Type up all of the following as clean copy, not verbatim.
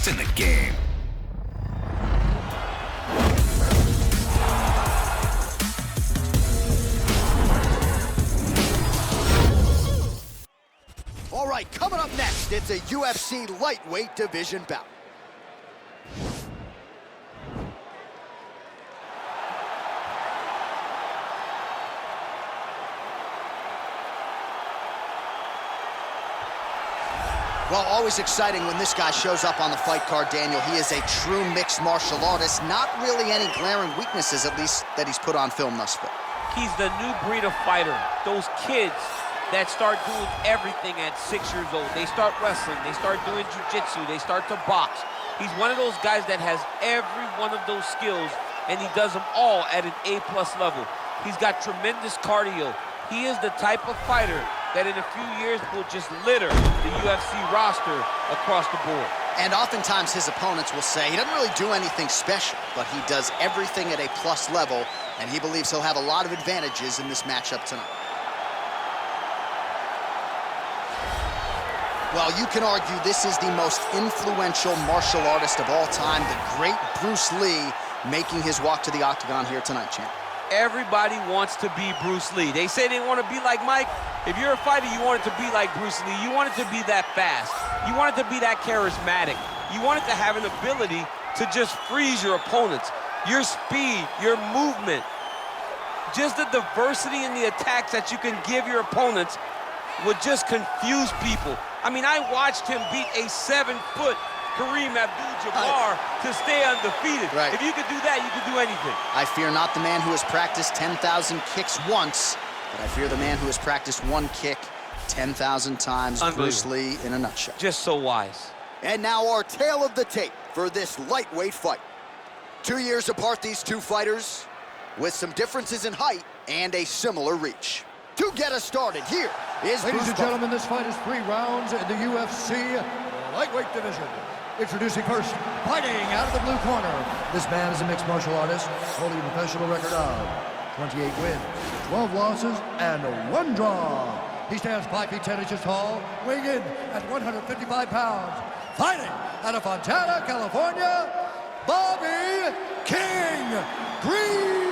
It's in the game. All right, coming up next, it's a UFC lightweight division bout. Well, always exciting when this guy shows up on the fight card, Daniel. He is a true mixed martial artist. Not really any glaring weaknesses, at least, that he's put on film thus far. He's the new breed of fighter. Those kids that start doing everything at 6 years old. They start wrestling, they start doing jiu-jitsu, they start to box. He's one of those guys that has every one of those skills, and he does them all at an A+ level. He's got tremendous cardio. He is the type of fighter that in a few years will just litter the UFC roster across the board. And oftentimes his opponents will say he doesn't really do anything special, but he does everything at a plus level, and he believes he'll have a lot of advantages in this matchup tonight. Well, you can argue this is the most influential martial artist of all time, the great Bruce Lee, making his walk to the octagon here tonight, champ. Everybody wants to be Bruce Lee. They say they want to be like Mike. If you're a fighter, you want it to be like Bruce Lee. You want it to be that fast. You want it to be that charismatic. You want it to have an ability to just freeze your opponents. Your speed, your movement, just the diversity in the attacks that you can give your opponents would just confuse people. I mean, I watched him beat a 7-foot Kareem Abdul-Jabbar to stay undefeated. Right. If you could do that, you could do anything. I fear not the man who has practiced 10,000 kicks once, but I fear the man who has practiced one kick 10,000 times. Bruce Lee in a nutshell. Just so wise. And now our tale of the tape for this lightweight fight. 2 years apart, these two fighters, with some differences in height and a similar reach. To get us started, here is Ladies and gentlemen, this fight is 3 rounds in the UFC lightweight division. Introducing first, fighting out of the blue corner. This man is a mixed martial artist, holding a professional record of 28 wins, 12 losses, and 1 draw. He stands 5 feet 10 inches tall, weighing in at 155 pounds. Fighting out of Fontana, California, Bobby King Green.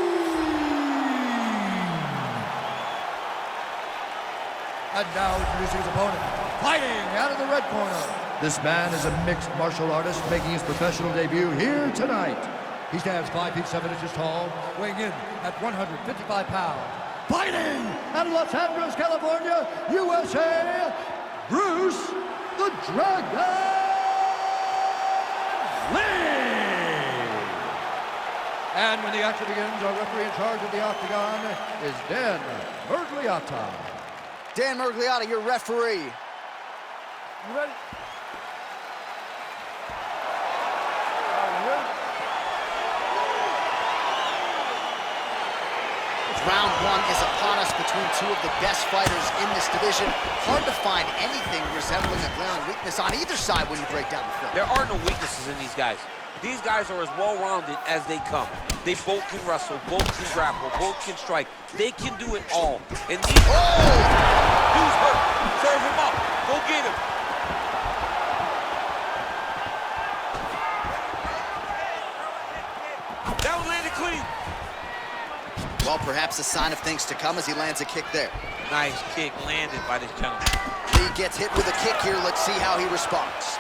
And now introducing his opponent, fighting out of the red corner. This man is a mixed martial artist making his professional debut here tonight. He stands 5 feet 7 inches tall, weighing in at 155 pounds. Fighting out of Los Angeles, California, USA, Bruce the Dragon Lee. And when the action begins, our referee in charge of the octagon is Dan Mergliotta. Dan Mergliotta, your referee. You ready? Round 1 is upon us between two of the best fighters in this division. Hard to find anything resembling a glaring weakness on either side when you break down the film. There are no weaknesses in these guys. These guys are as well-rounded as they come. They both can wrestle, both can grapple, both can strike. They can do it all. And these dude's hurt. Serve him up. Go get him. That was landed clean. Well, perhaps a sign of things to come as he lands a kick there. Nice kick landed by this gentleman. Lee gets hit with a kick here. Let's see how he responds.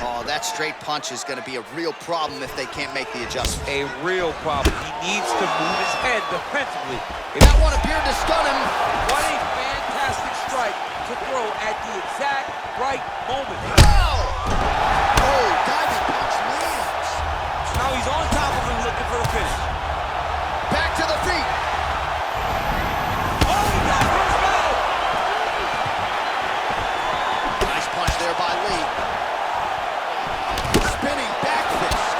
Oh, that straight punch is going to be a real problem if they can't make the adjustment. A real problem. He needs to move his head defensively. That one appeared to stun him. What a fantastic strike to throw at the exact right moment. Oh, diving punch lands. Now he's on top of him looking for the finish. Back to the feet. Oh, he got his mouth. Nice punch there by Lee. Spinning back fist.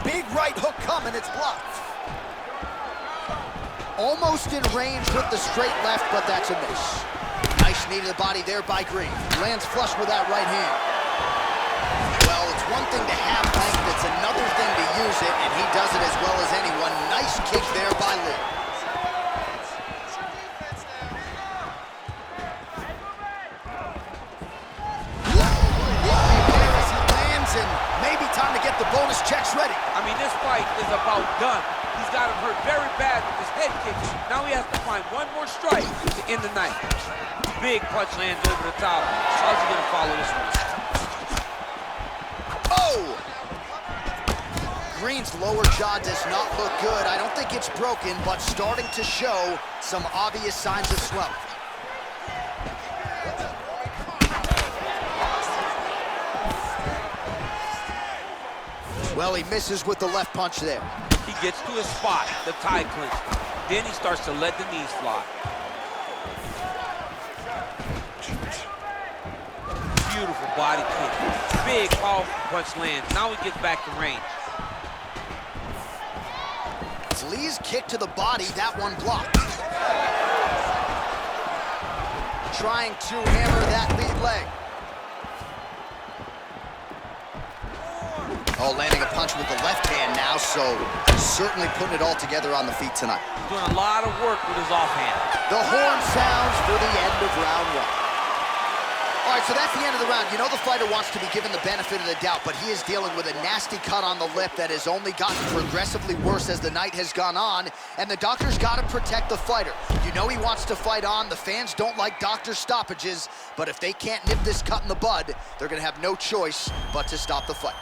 Big right hook coming, it's blocked. Almost in range with the straight left, but that's a miss. Nice knee to the body there by Green. Lands flush with that right hand. Well, it's one thing to have length, it's another thing to use it, and he does it as well as anyone. Nice kick there by Lee. And maybe time to get the bonus checks ready. I mean, this fight is about done. He's got him hurt very bad with his head kick. Now he has to find one more strike to end the night. Big punch lands over the top. How's he gonna follow this one? Oh! Green's lower jaw does not look good. I don't think it's broken, but starting to show some obvious signs of swelling. Well, he misses with the left punch there. He gets to his spot, the tie clinch. Then he starts to let the knees fly. Beautiful body kick. Big, powerful punch lands. Now he gets back to range. Lee's kick to the body, that one blocked. Trying to hammer that lead leg. Oh, landing a punch with the left hand now, so certainly putting it all together on the feet tonight. Doing a lot of work with his offhand. The horn sounds for the end of round one. All right, so that's the end of the round. You know the fighter wants to be given the benefit of the doubt, but he is dealing with a nasty cut on the lip that has only gotten progressively worse as the night has gone on, and the doctor's got to protect the fighter. You know he wants to fight on. The fans don't like doctor stoppages, but if they can't nip this cut in the bud, they're going to have no choice but to stop the fight.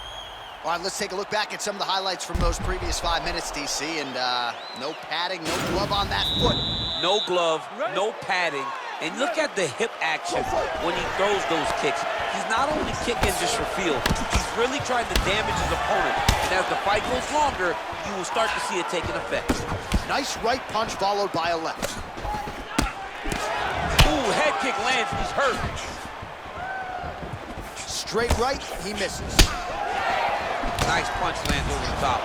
All right, let's take a look back at some of the highlights from those previous 5 minutes, DC, and no padding, no glove on that foot. No glove, no padding, and look at the hip action when he throws those kicks. He's not only kicking just for feel, he's really trying to damage his opponent, and as the fight goes longer, you will start to see it taking effect. Nice right punch followed by a left. Ooh, head kick lands, he's hurt. Straight right, he misses. Nice punch lands over the top.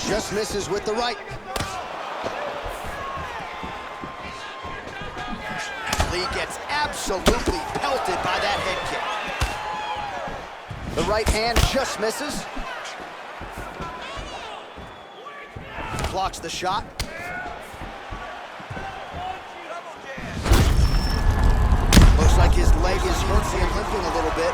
Just misses with the right. Lee gets absolutely pelted by that head kick. The right hand just misses. Blocks the shot. Looks like his leg is hurting and limping a little bit.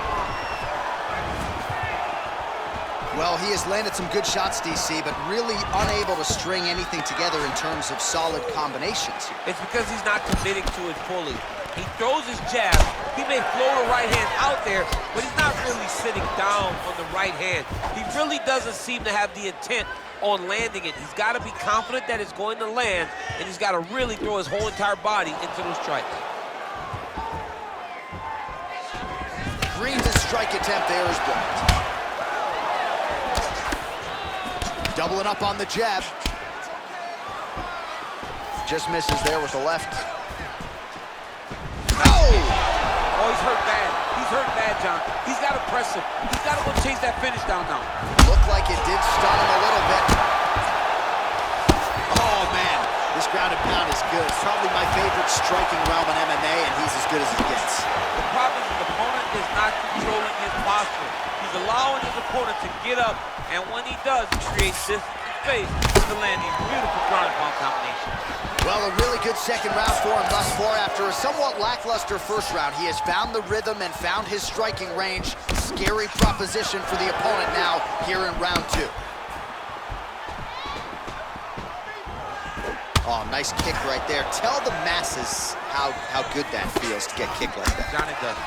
Well, he has landed some good shots, DC, but really unable to string anything together in terms of solid combinations here. It's because he's not committing to it fully. He throws his jab. He may float a right hand out there, but he's not really sitting down on the right hand. He really doesn't seem to have the intent on landing it. He's got to be confident that it's going to land, and he's got to really throw his whole entire body into those strikes. Green's strike attempt there is blocked. Doubling up on the jab. Just misses there with the left. Oh! Oh, he's hurt bad. He's hurt bad, John. He's got to press him. He's got to go chase that finish down now. Looked like it did stun him a little bit. Oh, man. This ground and pound is good. It's probably my favorite striking realm in MMA, and he's as good as he gets. The problem is his opponent is not controlling his posture. He's allowing his opponent to get up, and when he does, he creates distance and space to land these beautiful ground and pound combinations. Well, a really good second round for him thus far. After a somewhat lackluster first round, he has found the rhythm and found his striking range. Scary proposition for the opponent now here in round two. Oh, nice kick right there. Tell the masses how good that feels to get kicked like that. John, it doesn't.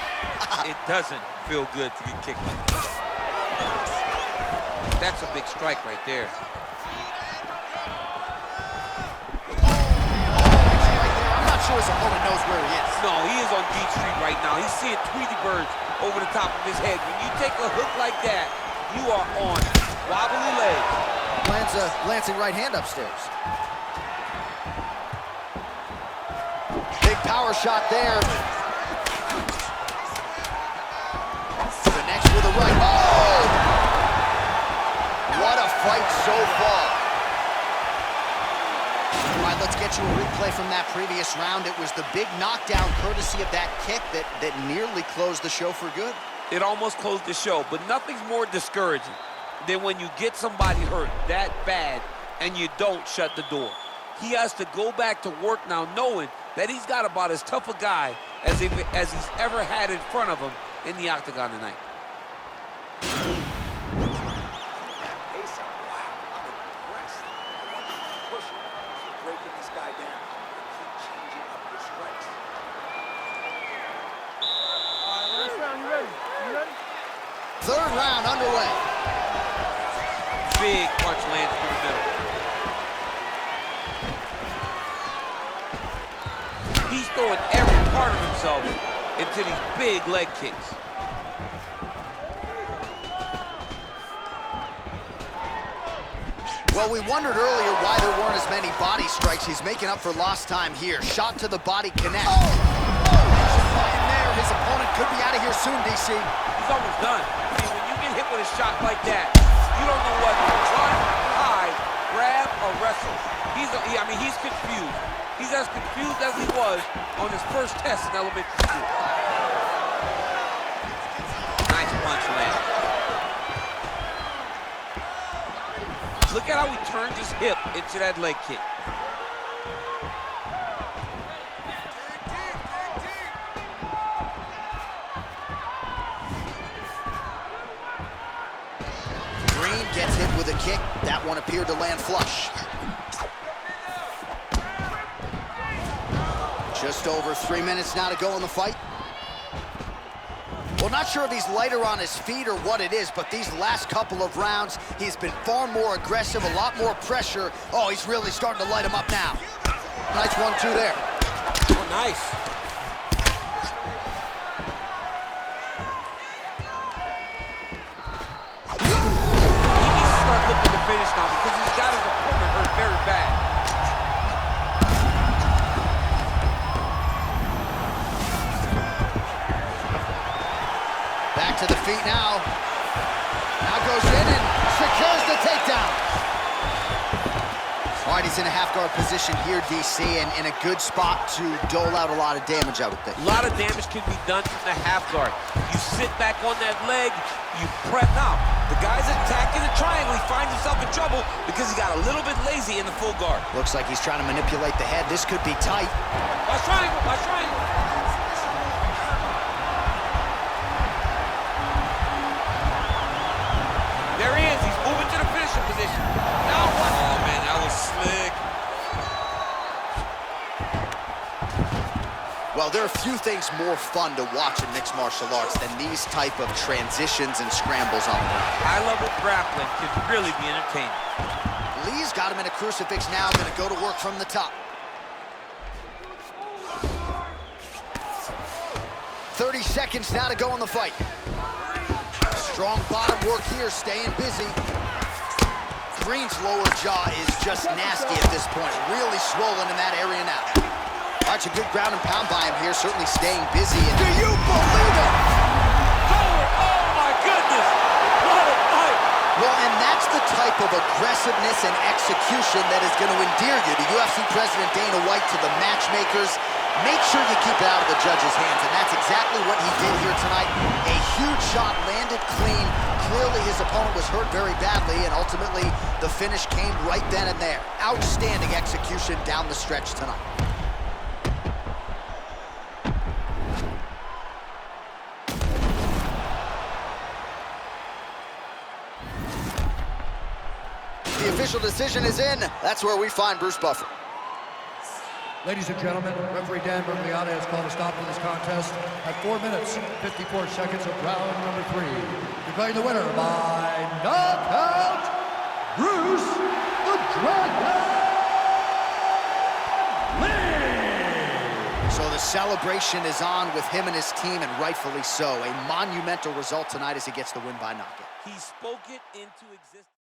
It doesn't feel good to get kicked like that. That's a big strike right there. I'm not sure his opponent knows where he is. No, he is on Beach Street right now. He's seeing Tweety birds over the top of his head. When you take a hook like that, you are on wobbly legs. Lands a lancing right hand upstairs. Big power shot there. Connects with a right. Oh! What a fight so far. right, let's get you a replay from that previous round. It was the big knockdown courtesy of that kick that nearly closed the show for good. It almost closed the show, but nothing's more discouraging than when you get somebody hurt that bad and you don't shut the door. He has to go back to work now knowing that he's got about as tough a guy as he's ever had in front of him in the octagon tonight. Third round underway. Big punch lands through the middle. He's throwing every part of himself into these big leg kicks. Well, we wondered earlier why there weren't as many body strikes. He's making up for lost time here. Shot to the body connect. And there, his opponent could be out of here soon, DC. He's almost done. I mean, when you get hit with a shot like that, you don't know whether to run, hide, grab, or wrestle. He's confused. He's as confused as he was on his first test in elementary school. Nice punch land. Look at how he turned his hip into that leg kick. Green gets hit with a kick. That one appeared to land flush. Just over 3 minutes now to go in the fight. Well, not sure if he's lighter on his feet or what it is, but these last couple of rounds, he's been far more aggressive, a lot more pressure. Oh, he's really starting to light him up now. Nice 1-2 there. Oh, nice. He needs to start looking to finish now because he's got his opponent hurt very bad. Back to the feet now. Now goes in and secures the takedown. All right, he's in a half-guard position here, DC, and in a good spot to dole out a lot of damage, I would think. A lot of damage can be done from the half guard. You sit back on that leg, you press. Now, the guy's attacking the triangle. He finds himself in trouble because he got a little bit lazy in the full guard. Looks like he's trying to manipulate the head. This could be tight. Watch triangle, watch triangle. There he is. He's moving to the finishing position. Now what? Oh, man, that was slick. Well, there are few things more fun to watch in mixed martial arts than these type of transitions and scrambles on the ground. High-level grappling can really be entertaining. Lee's got him in a crucifix now, going to go to work from the top. 30 seconds now to go in the fight. Strong bottom work here, staying busy. Green's lower jaw is just nasty at this point, really swollen in that area now. All right, a good ground and pound by him here, certainly staying busy. And do you believe it? Oh my goodness! What a fight! Well, and that's the type of aggressiveness and execution that is going to endear you to UFC President Dana White, to the matchmakers. Make sure you keep it out of the judge's hands, and that's exactly what he did here tonight. A huge shot landed clean. Clearly his opponent was hurt very badly, and ultimately the finish came right then and there. Outstanding execution down the stretch tonight. The official decision is in. That's where we find Bruce Buffer. Ladies and gentlemen, referee Dan Bergliata has called a stop to this contest at 4 minutes, 54 seconds of round number 3. Declaring the winner by knockout, Bruce the Dragon Lee! So the celebration is on with him and his team, and rightfully so. A monumental result tonight as he gets the win by knockout. He spoke it into existence.